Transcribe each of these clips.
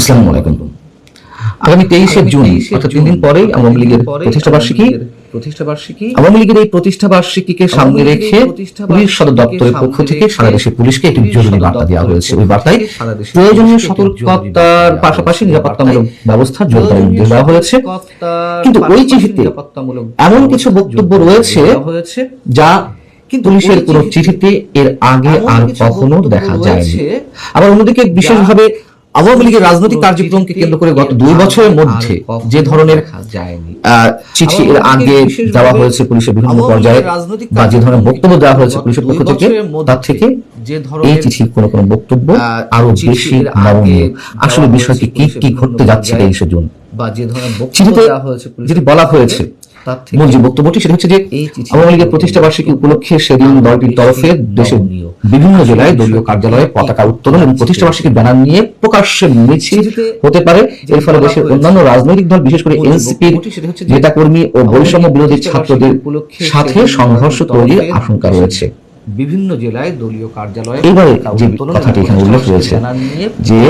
আসসালামু আলাইকুম। আগামী 23শে জুন অর্থাৎ 3 দিন পরেই আওয়ামী লীগের প্রতিষ্ঠাবার্ষিকী আওয়ামী লীগের এই প্রতিষ্ঠাবার্ষিকীকে সামনে রেখে পুলিশ সদর দপ্তরের পক্ষ থেকে সারা দেশে পুলিশকে একটি জরুরি বার্তা দেওয়া হয়েছে। ওই বার্তায় প্রয়োজনীয় সতর্কতার পাশাপাশি নিরাপত্তামূলক ব্যবস্থা জোরদার নির্দেশ দেওয়া হয়েছে। কিন্তু ওই চিঠিতে এমন কিছু বক্তব্য রয়েছে যা পুলিশের কোন চিঠিতে এর আগে আর কখনো দেখা যায়নি। আবার অন্যদিকে বিশেষভাবে আওয়ামী লীগের রাজনৈতিক কার্যক্রমকে কেন্দ্র করে গত 2 বছরের মধ্যে যে ধরনের চিঠি এর আগে দেওয়া হয়েছে পুলিশের বিভিন্ন পর্যায়ে বা যে ধরনের বক্তব্য দেওয়া হয়েছে পুলিশের পক্ষ থেকে, তার থেকে এই চিঠির কোন কোন বক্তব্য আরো বেশি নমনীয়। আসলে বিষয়টি কি ঘটতে যাচ্ছে 23শে জুন বা যে ধরনের বক্তব্য দেওয়া হয়েছে, যেটি বলা হয়েছে মূল যে বক্তব্যটি সেটা হচ্ছে যে আওয়ামী লীগের প্রতিষ্ঠাবার্ষিকী উপলক্ষে সেদিন দলটির তরফে দেশের বিভিন্ন জেলায় দলীয় কার্যালয়ে পতাকা উত্তোলন এবং প্রতিষ্ঠাবার্ষিকীর ব্যানার নিয়ে প্রকাশ্যে মিছিল হতে পারে। এর ফলে দেশের অন্যান্য রাজনৈতিক দল বিশেষ করে এনসিপির নেতাকর্মী ও বৈষম্য বিরোধী ছাত্রদের সাথে সংঘর্ষ তৈরির আশঙ্কা রয়েছে। বিভিন্ন জেলায় দলীয় কার্যালয়ে এবারে যে কথাটি এখানে উল্লেখ রয়েছে যে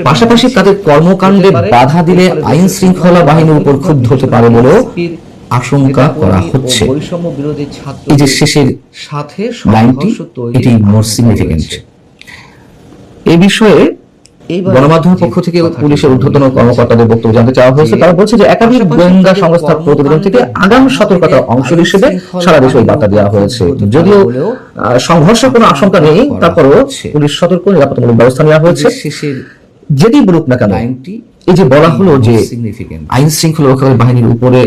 পাশাপাশি তাদের কর্মকাণ্ডে বাধা দিলে আইন শৃঙ্খলা বাহিনীর উপর ক্ষুব্ধ হতে পারে বলেও আশঙ্কা করা হচ্ছে। এই যে শেষের সাথে লাইনটি, এটি মোর সিগনিফিকেন্ট। এই বিষয়ে গণমাধ্যমের পক্ষ থেকে পুলিশের ঊর্ধ্বতন কর্মকর্তাদের বক্তব্য জানতে চাওয়া হয়েছে। তারা বলছে যে একাধিক গোয়েন্দা সংস্থার প্রতিবেদন থেকে আগাম সতর্কতার অংশ হিসেবে সারা দেশে ওই বার্তা দেওয়া হয়েছে। যদিও সংঘর্ষের কোনো আশঙ্কা নেই, তারপরেও পুলিশ সতর্ক নিরাপত্তামূলক ব্যবস্থা নেওয়া হয়েছে। যেটি বলুক না কেন, এই যে বলা হলো যে আইন শৃঙ্খলা রক্ষাকারী বাহিনীর উপরে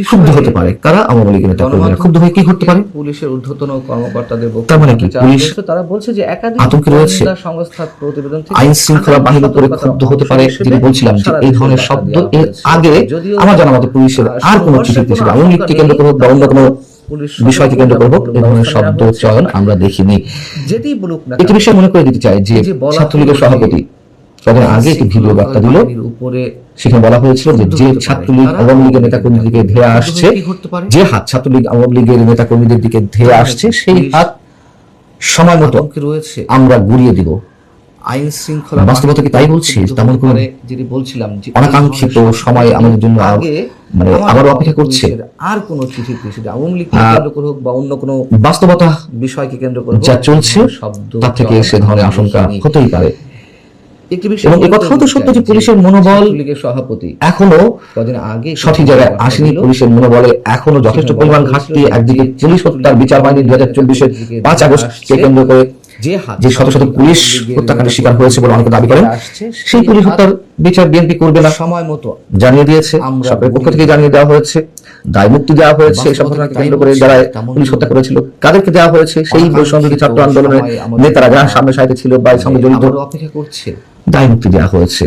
ক্ষুব্ধ হতে পারে কারা, আওয়ামী লীগের নেতাকর্মীরা ক্ষুব্ধ হয়ে কি করতে পারে? পুলিশের ঊর্ধ্বতন কর্মকর্তাদের বক্তব্য, তার মানে কি পুলিশ তারা বলছে যে একাধিক আতঙ্কে রয়েছে, সংস্থার প্রতিবেদন থেকে আইন শৃঙ্খলা বাহিনীর উপরে ক্ষুব্ধ হতে পারে। যেটা বলছিলাম যে এই ধরনের শব্দ এর আগে আমার জানা মতে পুলিশের আর কোনো চিঠিতে ছিল আওয়ামী লীগকে কেন্দ্র করে বা অন্য কোনো বিষয়কে কেন্দ্র করবো এই ধরনের শব্দ চয়ন আমরা দেখিনি। যেটি বলুক না, একটি বিষয় মনে করে দিতে চাই যে ছাত্রলীগের সভাপতি তাদের আগে একটি ভিডিও বার্তা দিল, সেখানে বলা হয়েছিল যে ছাত্রলীগ আওয়ামী লীগের নেতাকর্মীদের ধেয়ে আসছে, যে হাত ছাত্রলীগ আওয়ামী লীগের নেতাকর্মীদের দিকে ধেয়ে আসছে সেই হাত সময় মতো আমরা গুড়িয়ে দিব। আইন শৃঙ্খলা বাস্তবতা কি তাই বলছি? তেমন করে যেটি বলছিলাম যে অনাকাঙ্ক্ষিত সময় আমাদের জন্য মানে আবারও অপেক্ষা করছে। আর কোন চিঠি আওয়ামী লীগ কেন্দ্র করে হোক বা অন্য কোনো বাস্তবতা বিষয়কে কেন্দ্র করে যা চলছে তার থেকে সে ধরনের আশঙ্কা হতেই পারে। এবং এই কথাও তো সত্য যে পুলিশের মনোবল সভাপতি এখনো কদিন আগে সঠিক জায়গায় আসেনি। পুলিশের মনোবলে এখনো যথেষ্ট পরিমাণ ঘাটতি। একদিকে পুলিশ হত্যার বিচার বাহিনী 2024-এর 5 আগস্টকে কেন্দ্র করে যে শত শত পুলিশ হত্যাকাণ্ডের শিকার হয়েছে বলে অনেকে দাবি করেন, সেই পুলিশ হত্যার বিচার বিএনপি করবে না সময় মতো জানিয়ে দিয়েছে। সরকারের পক্ষ থেকে জানিয়ে দেওয়া হয়েছে, দায় মুক্তি দেওয়া হয়েছে। এই ঘটনাকে কেন্দ্র করে যারা পুলিশ হত্যা করেছিল কাদেরকে দেওয়া হয়েছে, সেই বৈষম্যবিরোধী ছাত্র আন্দোলনের নেতারা যারা সামনে সাইতে ছিল বা এর সঙ্গে জড়িত অপেক্ষা করছে, দায় মুক্তি দেওয়া হয়েছে।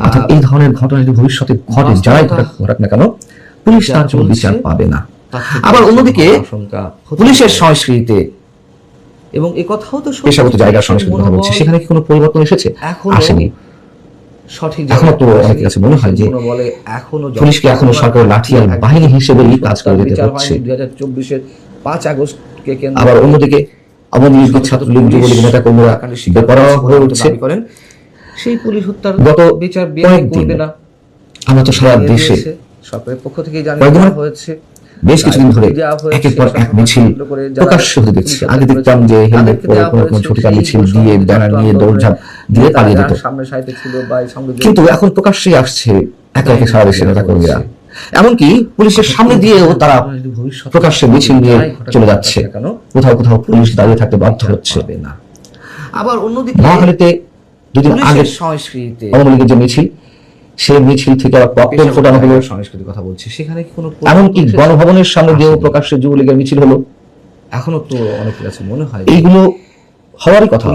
অর্থাৎ এই ধরনের ঘটনা যদি ভবিষ্যতে ঘটে, যারাই ঘটাক না কেন, পুলিশ তার জন্য বিচার পাবে না। আবার অন্যদিকে পুলিশের সংস্কৃতিতে এবং এই কথাও তো পেশাগত জায়গার সংস্কৃতির কথা বলছি, সেখানে কি কোনো পরিবর্তন এসেছে? আসেনি। সঠিক এখনো তো অনেকের কাছে মনে হয় যে পুলিশকে এখনো সরকারের লাঠিয়াল বাহিনী হিসেবেই কাজ করে যেতে হচ্ছে। 2024-এর 5 আগস্টকে আবার অন্যদিকে আওয়ামী লীগ ছাত্রলীগ যুবলীগ নেতাকর্মীরা বেপরোয়া হয়ে উঠছে। সেই পুলিশ হত্যার গত বিচার বিএনপি করবে না। আমরা তো সারা দেশে সরকারের পক্ষ থেকে জানিয়ে দেওয়া হয়েছে, বেশ কিছুদিন ধরে একের পর এক মিছিল প্রকাশ্য হতে দেখছি। আগে দেখতাম যে হেলমেট পরে কোনো ছোটখাটো মিছিল দিয়ে ব্যানার নিয়ে দৌড়ঝাঁপ দিয়ে পালিয়ে যেত, কিন্তু এখন প্রকাশ্যে আসছে একে একে সারা দেশের নেতাকর্মীরা। এমনকি পুলিশের সামনে দিয়েও তারা প্রকাশ্যে মিছিল নিয়ে চলে যাচ্ছে। কোথাও কোথাও পুলিশ দাঁড়িয়ে থাকতে বাধ্য হচ্ছে না। আবার অন্যদিকে মহাখালীতে দুদিন আগে সংস্কৃতিতে আওয়ামী লীগের যে মিছিল, সেই মিছিল থেকে ককটেল ফোটানো হলো, সংস্কৃতির কথা বলছে। সেখানে কি কোনো এমনকি গণভবনের সামনে দিয়েও প্রকাশ্যে যুবলীগের মিছিল হলো। এখনো তো অনেকের কাছে মনে হয় এইগুলো হওয়ারই কথা।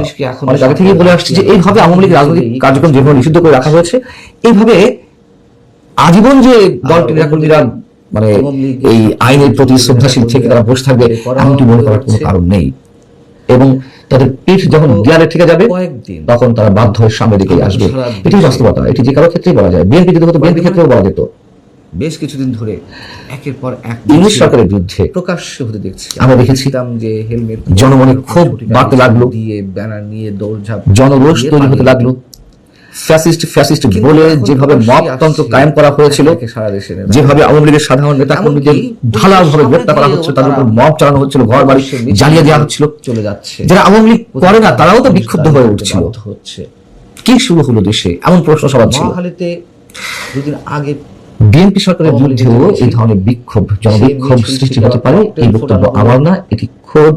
অনেক আগে থেকে বলে আসছে যে এইভাবে আওয়ামী লীগের রাজনৈতিক কার্যক্রম যেভাবে নিষিদ্ধ করে রাখা হয়েছে, এইভাবে আজীবন যে দলটির নেতাকর্মীরা মানে এই আইনের প্রতি শ্রদ্ধাশীল থেকে তারা বসে থাকবে এমনটি মনে করার কোনো কারণ নেই। এবং তাদের পিঠ যখন দেয়ালে ঠেকে যাবে তখন তারা বাধ্য হয়ে সামনের দিকে আসবে। এটি বাস্তবতা। এটি যে কারো ক্ষেত্রেই বলা যায়, বিএনপি যদি হতো বিএনপি ক্ষেত্রেও বলা যেত। বেশ কিছুদিন ধরে একের পর এক ইংলিশ সরকারের বিরুদ্ধে প্রকাশ্য হতে দেখছি। আমরা দেখেছিলাম যে হেলমেট জনমনে ক্ষোভ বাড়তে লাগলো, দিয়ে ব্যানার নিয়ে দৌড়ঝাঁপ, জনরোষ তৈরি হতে লাগলো। ফ্যাসিস্ট বলে যেভাবে মবতন্ত্র কায়েম করা হয়েছিল, যেভাবে আওয়ামী লীগের সাধারণ নেতা কর্মীদের ঢালাওভাবে গ্রেপ্তার করা হচ্ছে, তাদের উপর মব চালানো হচ্ছিল, ঘর বাড়ি জ্বালিয়ে দেওয়া হচ্ছিল, চলে যাচ্ছে। যারা আওয়ামী লীগ করে না তারাও তো বিক্ষুব্ধ হয়ে উঠছিল। কি শুরু হলো দেশে, এমন প্রশ্ন সবার ছিল। দুদিন আগে বিএনপি সরকারের বিরুদ্ধেও এই ধরনের বিক্ষোভ, জনবিক্ষোভ সৃষ্টি হতে পারে, এই বক্তব্য আমার না, এটি খোদ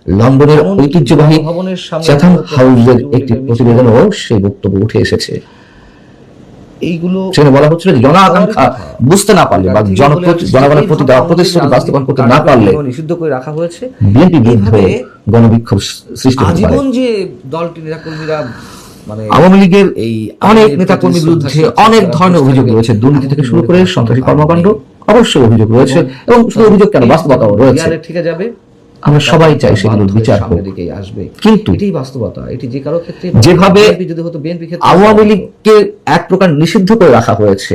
লন্ডনের ঐতিহ্যবাহী চ্যাথাম হাউসের একটি প্রতিবেদনেও সেই বক্তব্য উঠে এসেছে। এইগুলো সেখানে বলা হচ্ছিল যে জনআকাঙ্ক্ষা বুঝতে না পারলে বা জনগণের প্রতি দেওয়া প্রতিশ্রুতি বাস্তবায়ন করতে না পারলে নিষিদ্ধ করে রাখা হয়েছে, বিএনপি বিরুদ্ধে গণবিক্ষোভ সৃষ্টি হতে পারে। যে দলটির নেতাকর্মীরা আওয়ামী লীগের এই অনেক নেতাকর্মীর বিরুদ্ধে অনেক ধরনের অভিযোগ রয়েছে, দুর্নীতি থেকে শুরু করে সন্ত্রাসী কর্মকাণ্ড অবশ্যই অভিযোগ রয়েছে, এবং শুধু অভিযোগ কেন, বাস্তবতাও রয়েছে। আমরা সবাই চাই সেগুলোর বিচার হোক, কিন্তু এটাই বাস্তবতা। এটি যে কারো ক্ষেত্রে যেভাবে আওয়ামী লীগকে এক প্রকার নিষিদ্ধ করে রাখা হয়েছে,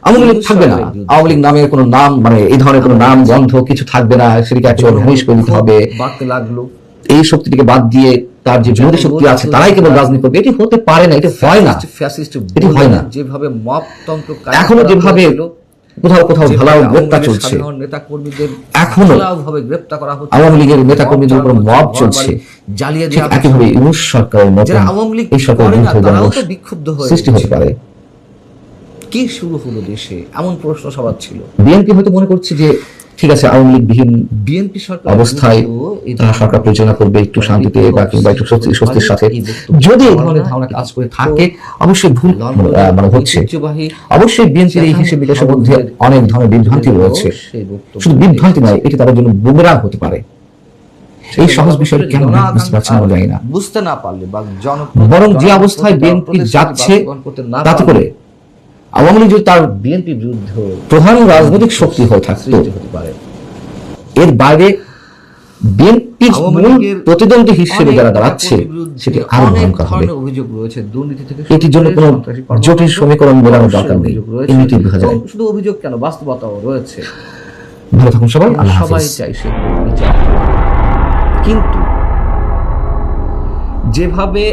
আওয়ামী লীগ থাকবে না, আওয়ামী লীগ নামের কোনো নাম এই ধরনের কোনো নাম গন্ধ কিছু থাকবে না, সেটাকে একেবারে ভ্যানিশ করে দিতে হবে, বাড়তে লাগলো। এই শক্তিটিকে বাদ দিয়ে তার যে বিরোধী শক্তি আছে তারাই কেবল রাজনীতি করবে, এটি হতে পারে না, এটি হয় না, এটি হয় না। যেভাবে মবতন্ত্র এখনো যেভাবে কোথাও ঢালাও গ্রেপ্তার চলছে, এখনো আওয়ামী লীগের নেতা কর্মীদের উপর মব চলছে, জ্বালিয়ে দেওয়া একইভাবে ইউনূস সরকারের মতো এই সরকারের বিরুদ্ধে বিক্ষুব্ধ সৃষ্টি হতে পারে। কি শুরু হলো দেশে, এমন প্রশ্ন সবার ছিল। বিএনপি হয়তো মনে করছে যে ঠিক আছে, আওয়ামী লীগ বিহীন বিএনপি সরকার অবস্থায় তারা সরকার পরিচালনা করবে একটু শান্তিতে বা কিংবা একটু স্বস্তির সাথে। যদি এই ধরনের ধারণা কাজ করে থাকে, অবশ্যই ভুল হচ্ছে। অবশ্যই বিএনপির এই হিসেব নিকেশের মধ্যে অনেক ধরনের বিভ্রান্তি রয়েছে, শুধু বিভ্রান্তি নয়, এটি তাদের জন্য বুমেরাং হতে পারে। এই সহজ বিষয়টা কেন বুঝতে পারছেন আমরা জানি না, বুঝতে না পারলে বা বরং যে অবস্থায় বিএনপি যাচ্ছে তাতে করে আওয়ামী লীগ তার বিএনপির বিরুদ্ধে প্রধান রাজনৈতিক শক্তি হয়ে থাকতে পারে, এর বাইরে বিএনপির প্রতিদ্বন্দ্বী হিসেবে যারা দাঁড়াচ্ছে সেটি আরো ভয়ঙ্কর হবে। এটির জন্য কোনো জটিল সমীকরণ মেলানোর দরকার নেই, এমনিতেই বোঝা যায়। শুধু অভিযোগ কেন, বাস্তবতাও রয়েছে। ভালো থাকুন সবাই, সবাই চাই সে বিচার, কিন্তু যেভাবে